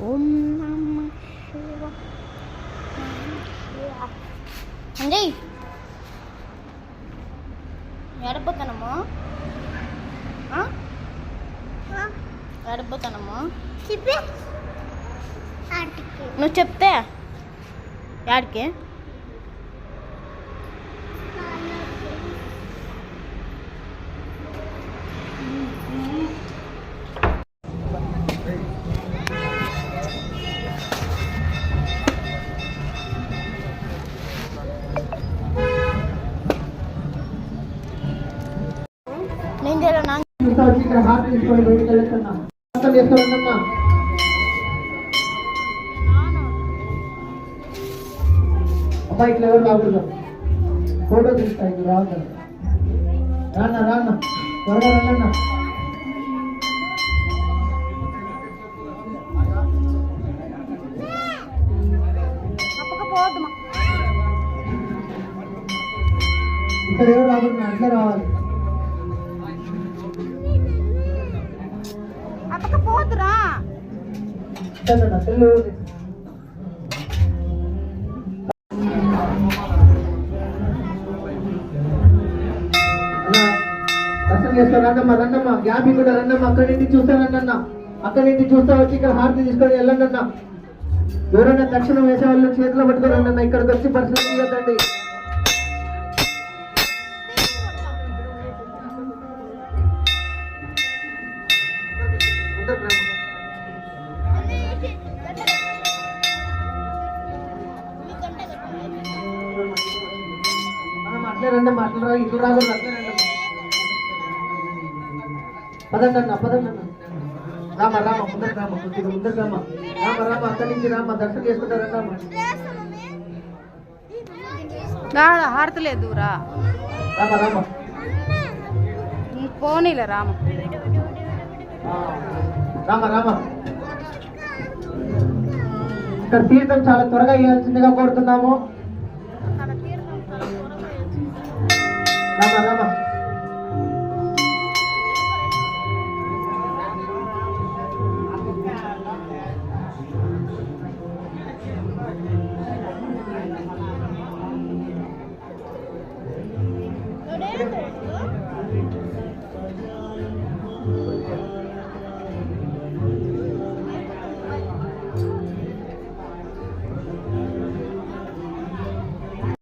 ఓం నమః శివాయ. అండి ఎడపోతానమ్మా, ఎడపోతానమ్మా నువ్వు చెప్తే యాడికి నేను చేయలేనా ఇక్కడ హార్ట్ తీసుకొని బయటకు వెళ్తున్నా చేస్తానన్నా. అబ్బాయి ఇట్లా ఎవరు రాకూడదు, ఫోటో తీస్తా. ఇక్కడ రావద్దు. రాన్న రాన్న త్వరగా రండన్నా. ఇక్కడ ఎవరు రాకూడదు, అట్లే రావాలి. పోతురా దర్శనం చేస్తా. రండమ్మా రండమ్మా, గ్యాప్ ఇక్కడ రండమ్మా. అక్కడి నుంచి చూస్తానండి, అక్కడి నుంచి చూస్తా వచ్చి ఇక్కడ హారతి తీసుకొని వెళ్ళండి అన్న. ఎవరైనా దక్షిణం వేసే వాళ్ళు చేతిలో పట్టుకొని రండి అన్న. ఇక్కడికి వచ్చి పరిస్థితి తీయద్దండి. అట్లే రండి, మాట్లాడరా ఇటు రాకూడదు. అట్లే రండి, పదండి అన్న పదండి అన్న. రామ రామ ముందర రామ, కొద్దిగా ముందర రామ. రామ రామ అక్కడి నుంచి రామ, దర్శనం చేసుకుంటారండి రామ. హారతి లేదు రా రామ రామ పోనీలే రామ రామ రామ. ఇక్కడ తీర్థం చాలా త్వరగా ఇవ్వాల్సిందిగా కోరుతున్నాము.